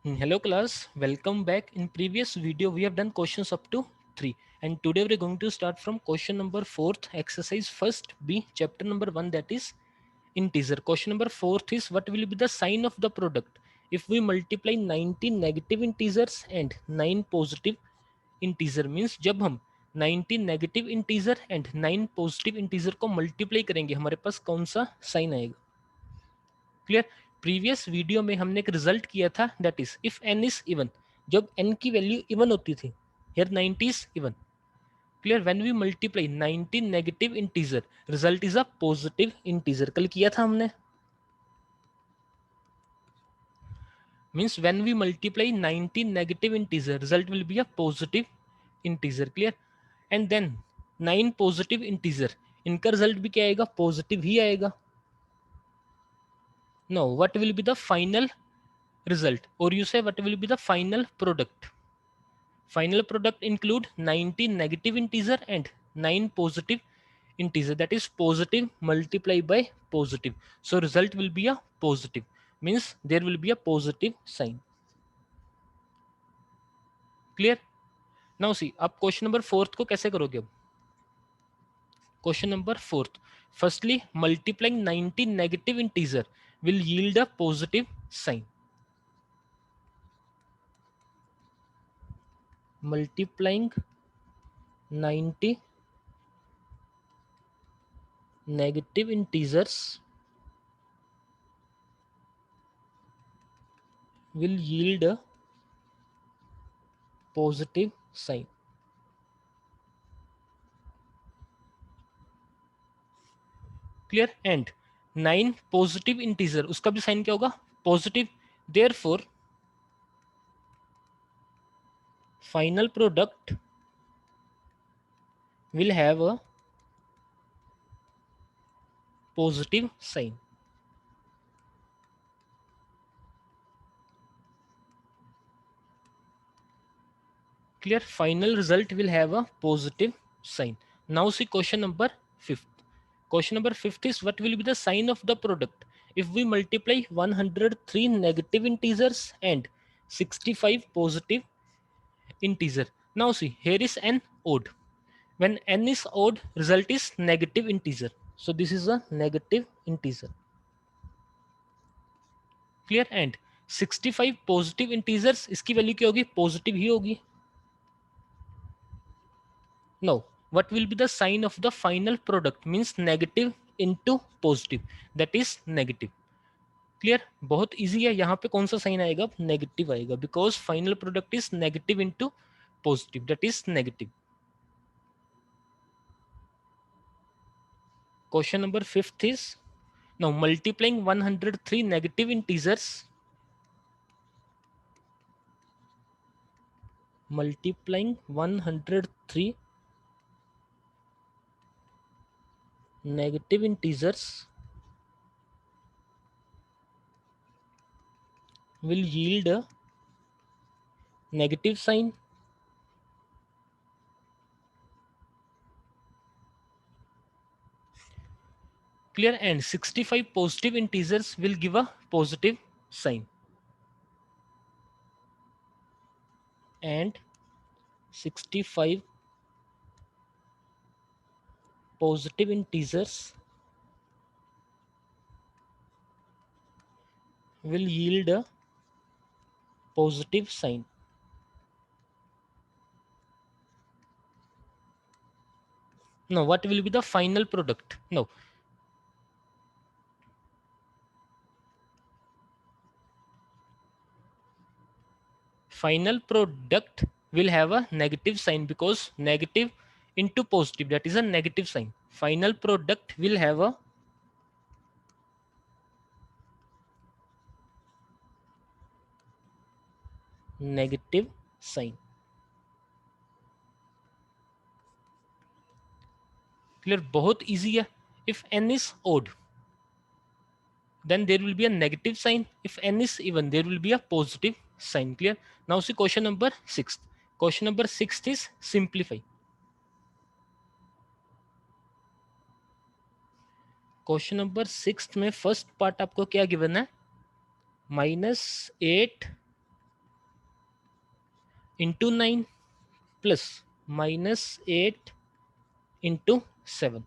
Hello class, welcome back. In previous video we have done questions up to 3 and today we are going to start from question number 4th exercise first B chapter number 1, that is integer. Question number 4th is what will be the sign of the product if we multiply 90 negative integers and 9 positive integer. Means जब हम 90 negative integer and 9 positive integer को multiply करेंगे हमारे पास कौन सा sign आएगा. Clear. Previous video में हमने एक रिजल्ट किया था, that is if n is even. जब n की वैल्यू इवन होती थी, here 90 is even. Clear. When we multiply 90 negative integer, result is a positive integer. कल किया था हमने. Means when we multiply 90 negative integer, result will be a positive integer. Clear. And then 9 positive integer, इनका result भी क्या आएगा, positive ही आएगा. No, what will be the final result, or you say what will be the final product. Final product include 90 negative integer and 9 positive integer, that is positive multiplied by positive, so result will be a positive, means there will be a positive sign. Clear. Now see, अब question number 4th को कैसे करोगे. अब question number 4th, firstly multiplying 90 negative integer will yield a positive sign. Multiplying 90 negative integers will yield a positive sign. Clear. And 9 positive integer, उसका भी sign क्या होगा, positive. Therefore final product will have a positive sign. Clear. Final result will have a positive sign. Now see question number 5th. Question number 5th is what will be the sign of the product if we multiply 103 negative integers and 65 positive integer. Now see, here is an odd. When n is odd, result is negative integer, so this is a negative integer. Clear. And 65 positive integers, इसकी value क्या होगी, positive ही होगी. No, what will be the sign of the final product, means negative into positive, that is negative. Clear. बहुत easy है. यहाँ पे कौन सा साइन आएगा, नेगेटिव आएगा, because final product is negative into positive, that is negative. Question number 5th is now multiplying 103 negative integers, multiplying 103 negative integers will yield a negative sign. Clear. And 65 positive integers will give a positive sign. And 65 positive integers will yield a positive sign. Now what will be the final product? No, final product will have a negative sign, because negative into positive, that is a negative sign. Final product will have a negative sign. Clear. बहुत easy है. If n is odd, then there will be a negative sign. If n is even, there will be a positive sign. Clear. Now see question number 6th. Question number 6th is simplify. Question number 6th में first part आपको क्या given है, -8 into 9 plus -8 into 7।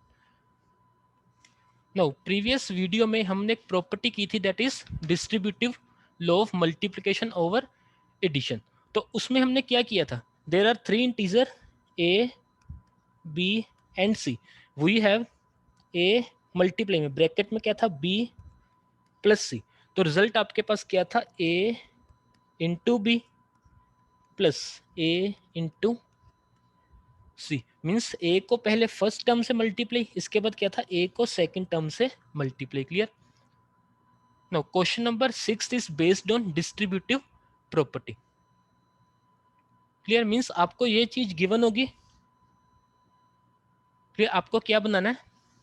No, previous video में हमने एक property की थी that is distributive law of multiplication over addition. तो उसमें हमने क्या किया था, there are 3 integer a b and c, we have a multiply में ब्रैकेट में क्या था b प्लस c, तो रिजल्ट आपके पास क्या था a into b plus a into c, means a को पहले फर्स्ट टर्म से मल्टीप्लाई, इसके बाद क्या था a को सेकंड टर्म से multiply. Clear? Now question number 6 is based on distributive property. Clear? Means आपको ये चीज गिवन होगी। क्लियर? आपको क्या बनाना है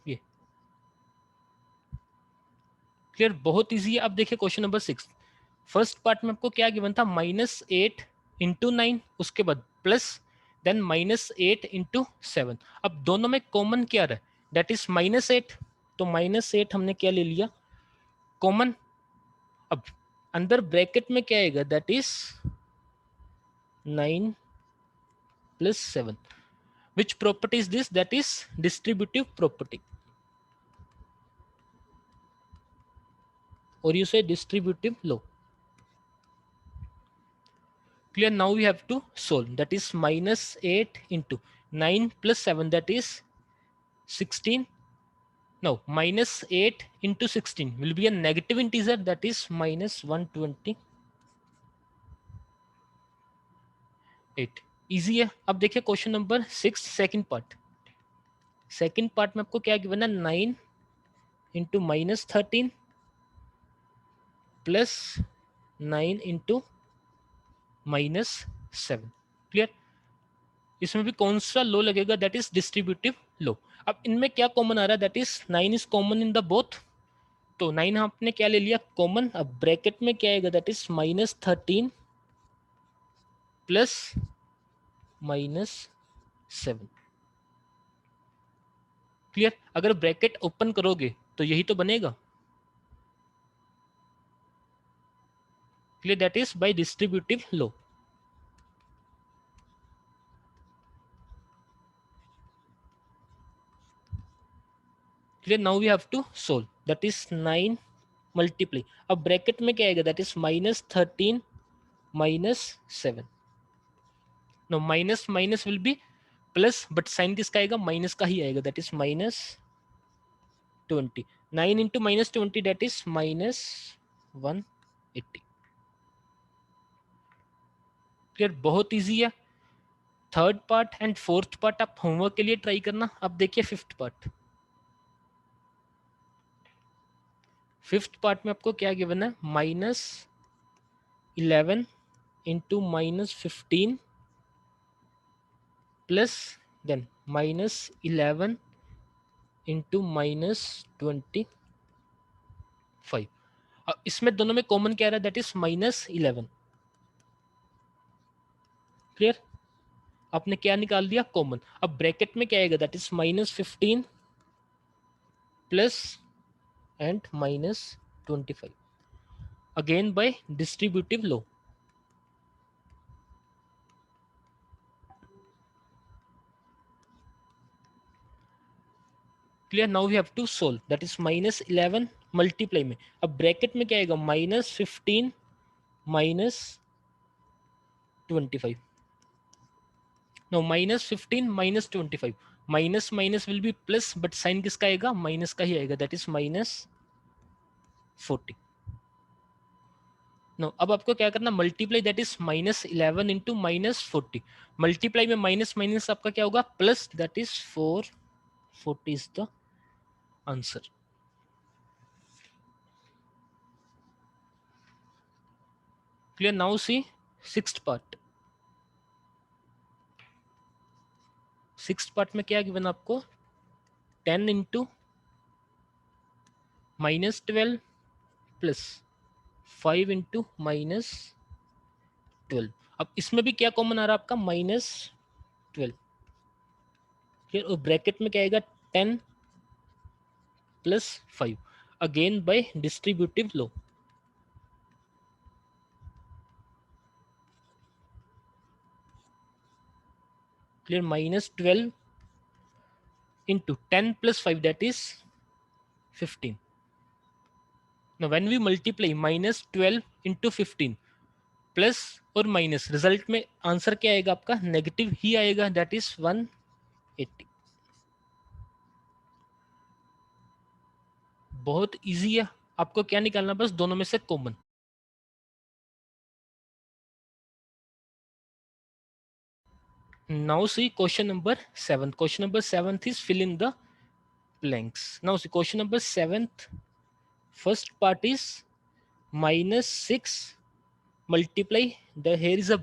ये। क्लियर? बहुत इजी है। अब देखिए क्वेश्चन नंबर 6, फर्स्ट पार्ट में आपको क्या गिवन था, -8 इंटू 9, उसके बाद प्लस देन -8 इंटू 7। अब दोनों में कॉमन क्या रहा है, दैट इज -8, तो -8 हमने क्या ले लिया कॉमन। अब अंदर ब्रैकेट में क्या आएगा, that is 9 plus 7। Which property is this, that is distributive property, or you say distributive law. Clear? Now we have to solve, that is -8 into 9 plus 7, that is 16. Now -8 into 16 will be a negative integer, that is -128. Easy है। अब देखिए question number 6 second part. Second part में आपको क्या given है, 9 into -13 plus 9 into -7। Clear? इसमें भी कौन सा लो लगेगा, दैट इज डिस्ट्रीब्यूटिव लो। अब इनमें क्या कॉमन आ रहा है, that is 9 is common in the both, तो 9 आपने क्या ले लिया कॉमन। अब ब्रैकेट में क्या आएगा, दैट इज -13 प्लस -7। क्लियर? अगर ब्रैकेट ओपन करोगे तो यही तो बनेगा। Clear? That is by distributive law. Clear? Now we have to solve, that is 9 multiply, अब ब्रैकेट में क्या आएगा, that is -13 -7। No, minus minus will be plus, but sign किसका आएगा, माइनस का ही आएगा, that is -20। 9 into -20, that is -180। Clear? बहुत इजी है। Third part and fourth part आप होमवर्क के लिए ट्राई करना। अब देखिए फिफ्थ पार्ट। फिफ्थ पार्ट में आपको क्या गिवन है, -11 इंटू -15 प्लस देन -11 इंटू -25। अब इसमें दोनों में कॉमन क्या रहा है, दैट इज -11। क्लियर? आपने क्या निकाल दिया कॉमन। अब ब्रैकेट में क्या आएगा, that is -15 plus and -25, again by distributive law. Clear? Now we have to solve, that is -11 multiply में, अब ब्रैकेट में क्या आएगा, -15 -25। No, -15 -25, minus minus will be plus, but sign किसका आएगा, माइनस का ही आएगा, दैट इज -40। नो, अब आपको क्या करना, multiply, that is -11 into -40। Multiply में माइनस माइनस आपका क्या होगा, plus, that is 440 is the answer. Clear? Now C sixth part. Sixth part में क्या गिवन आपको, 10 इंटू -12 प्लस 5 इंटू -12। अब इसमें भी क्या कॉमन आ रहा है आपका, -12। फिर ब्रैकेट में क्या आएगा, 10 plus 5, again by distributive law. Clear? Minus 12 into 10 plus 5, that is 15. Now when we multiply minus 12 into 15 plus और माइनस, रिजल्ट में आंसर क्या आएगा आपका? नेगेटिव ही आएगा, दैट इज 180. बहुत इजी है. आपको क्या निकालना? बस दोनों में से common. Now see question number 7. Question number 7 is fill in the blanks. Now see question number 7th. First part is minus 6 multiply the, here is a,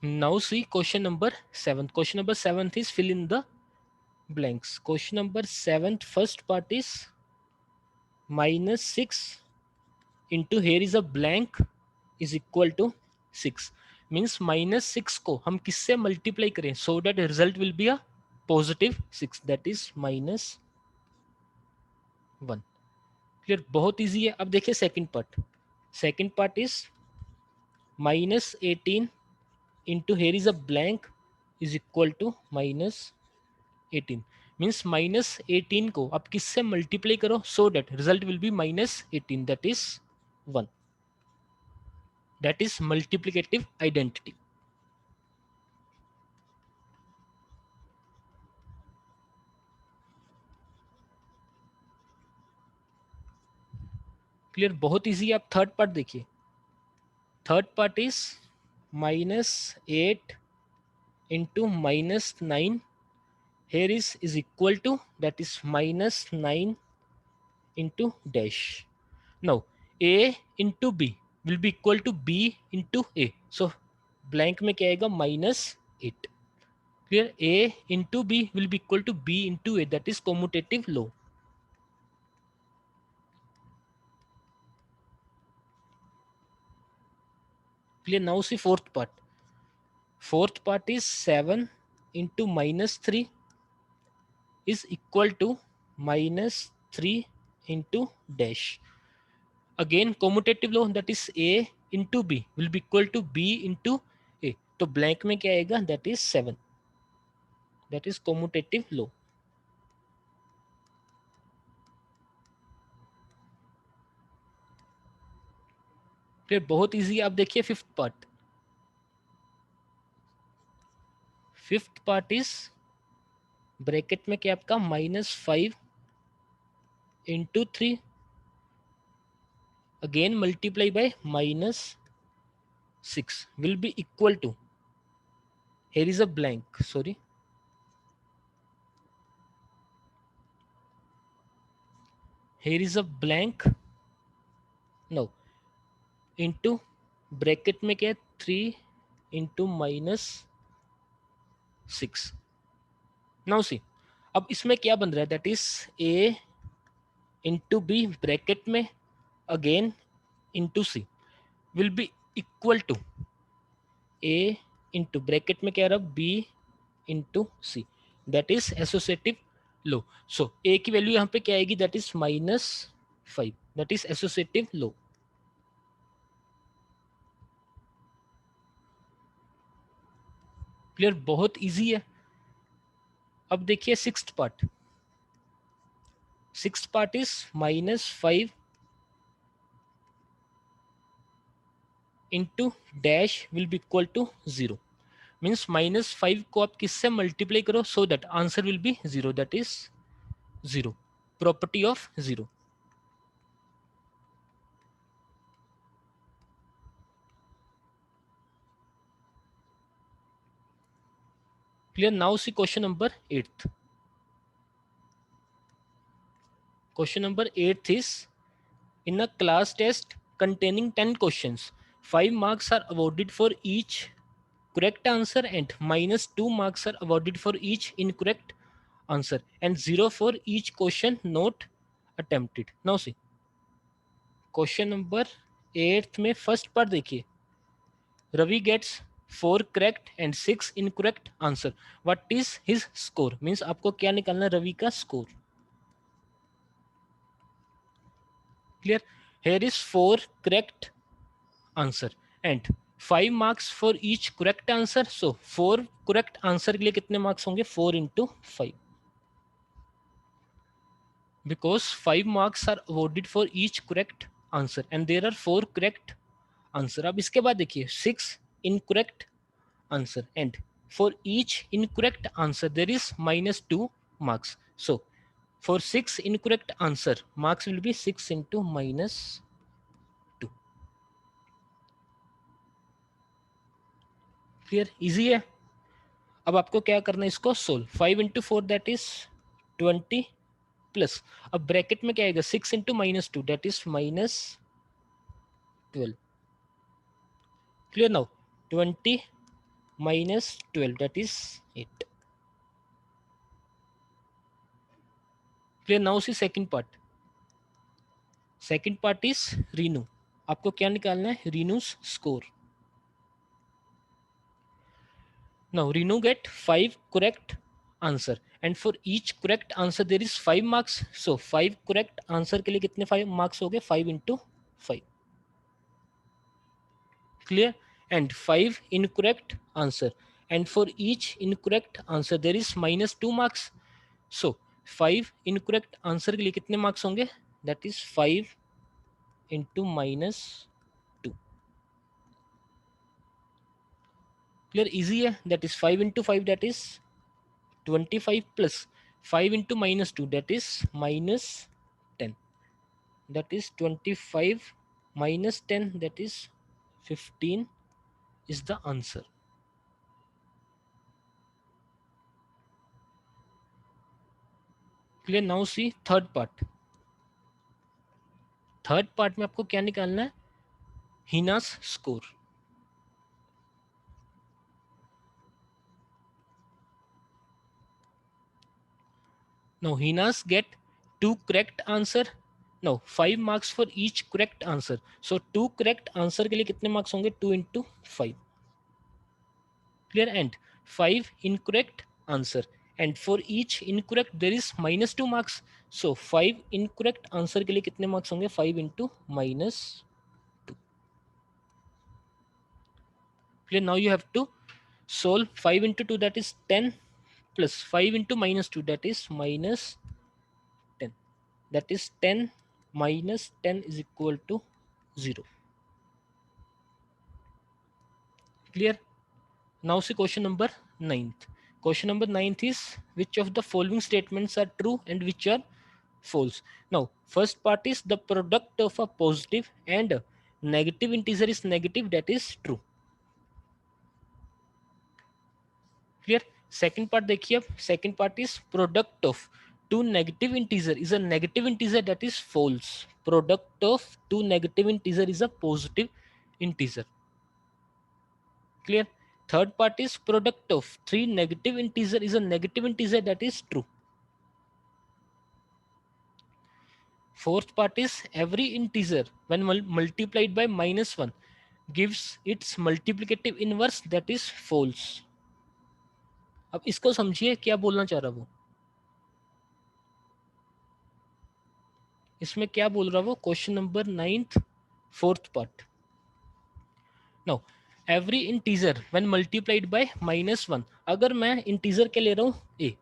now see question number 7. Question number 7th is fill in the blanks. Question number 7th first part is minus 6 into, here is a blank, is equal to 6. मीन्स minus 6 को हम किससे multiply करें so that result will be a positive 6, that is -1. Clear? बहुत easy है. अब देखिए second part. Second part is -18 into, here is a blank, is equal to -18. Means -18 को आप किससे मल्टीप्लाई करो so that result will be -18, that is 1. That is multiplicative identity. Clear? बहुत easy है. आप थर्ड पार्ट देखिए. Third part is -8 into -9. Here is equal to, that is -9 into dash. Now a into b will be equal to b into a. So blank में क्या आएगा? -8. Clear? a into b will be equal to b into a, that is commutative law. Clear? Now see fourth part. Fourth part is 7 into -3 is equal to -3 into dash. Again commutative law, that is a into b will be equal to b into a. तो blank में क्या आएगा? That is 7. That is commutative law. फिर बहुत easy. आप देखिए fifth part. Fifth part is bracket में क्या आपका? -5 into 3 again multiply by -6 will be equal to, here is a blank, sorry, here is a blank. No, into bracket में क्या है? 3 into -6. नाउ सी, अब इसमें क्या बन रहा है? That is a into b bracket में again into c will be equal to a into bracket में क्या रहा? b into c, that is associative law. So a की वैल्यू यहाँ पे क्या आएगी? That is -5, that is associative law. Clear? बहुत इजी है. अब देखिए sixth part. Sixth part is -5 into dash will be equal to 0. Means -5 को आप किससे मल्टीप्लाई करो so that answer will be 0, that is 0. Property of 0. Clear? Now see question number 8. Question number 8 is, in a class test containing 10 questions, 5 marks are awarded for each correct answer and -2 marks are awarded for each incorrect answer and 0 for each question not attempted. Now see, question number 8 में first part देखिए. Ravi gets 4 correct and 6 incorrect answer. What is his score? Means आपको क्या निकालना है? रवि का score. Clear? Here is 4 correct answer and 5 marks for each correct answer. So 4 correct answer के लिए कितने marks होंगे? 4 into 5. Because 5 marks are awarded for each correct answer and there are 4 correct answer. अब इसके बाद देखिए 6 incorrect answer and for each incorrect answer there is minus 2 marks. So for 6 incorrect answer marks will be 6 into minus 2. Clear? Easy है. अब आपको क्या करना है, इसको solve. 5 into 4 that is 20 plus, अब ब्रैकेट में क्या आएगा, 6 into minus 2 that is minus 12. Clear now? 20 minus 12 that is 8. Clear? Now see second part. Second part is Renu. आपको क्या निकालना है? Renu's score. Now Renu get 5 correct answer and for each correct answer there is 5 marks. So 5 correct answer के लिए कितने 5 marks हो गए? 5 into 5. Clear? And 5 incorrect answer and for each incorrect answer there is minus 2 marks. So 5 incorrect answer के लिए कितने marks होंगे? That is 5 into minus 2. Clear? Easy है. That is 5 into 5 that is 25 plus 5 into minus 2 that is minus 10. That is 25 minus 10 that is 15 is the answer. Clear? Now see third part. Third part में आपको क्या निकालना है? हिनास score. Now Hinas get 2 correct answer. Now 5 marks for each correct answer. So 2 correct answer के लिए कितने marks होंगे? 2 into 5. Clear? And 5 incorrect answer. And for each incorrect there is minus 2 marks. So 5 incorrect answer के लिए कितने marks होंगे? 5 into minus 2. Clear? Now you have to solve 5 into 2 that is 10 plus 5 into minus 2 that is minus 10. That is 10 minus 10 is equal to 0. Clear? Now see question number 9th. Question number 9th is which of the following statements are true and which are false. Now first part is the product of a positive and a negative integer is negative, that is true. Clear? Second part देखिए, अब second part is product of two negative integer is a negative integer, that is false. Product of two negative integer is a positive integer. Clear? Third part is product of three negative integer is a negative integer, that is true. Fourth part is every integer when multiplied by minus 1 gives its multiplicative inverse, that is false. अब इसको समझिए क्या बोलना चाह रहा वो, इसमें क्या बोल रहा वो. Question number 9th fourth part. Now every integer when multiplied by minus 1, अगर मैं इंटीजर क्या ले रहा हूँ ए,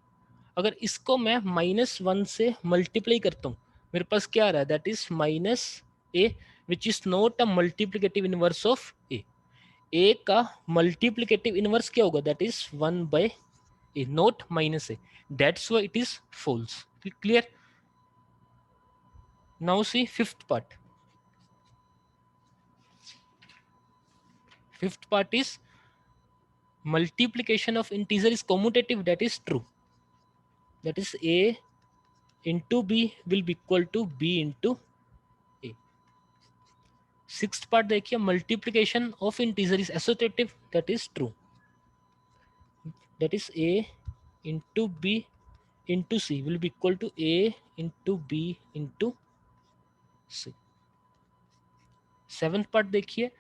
अगर इसको मैं माइनस 1 से मल्टीप्लाई करता हूँ मेरे पास क्या आ रहा है, that is minus A which is not a multiplicative inverse of A. A का मल्टीप्लिकेटिव इनवर्स क्या होगा, that is 1 by A, not minus A. That's why it is false. Clear? Now see fifth part. Fifth part is multiplication of integer is commutative, that is true. That is a into b will be equal to b into a. Sixth part देखिए, multiplication of integer is associative, that is true. That is a into b into c will be equal to a into b into c. Seventh part देखिए,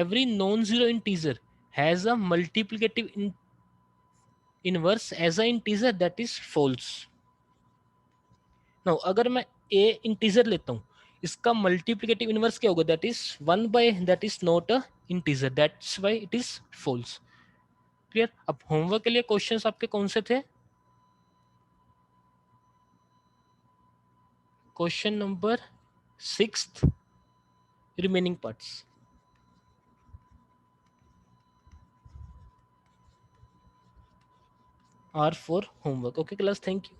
every non-zero integer has a multiplicative inverse as a integer, that is false. Now अगर मैं a integer लेता हूँ, इसका multiplicative inverse क्या होगा, that is 1 by that is not a integer, that's why it is false. Clear. अब homework के लिए क्वेश्चंस आपके कौन से थे? Question number 6 remaining parts are for homework. Okay class, thank you.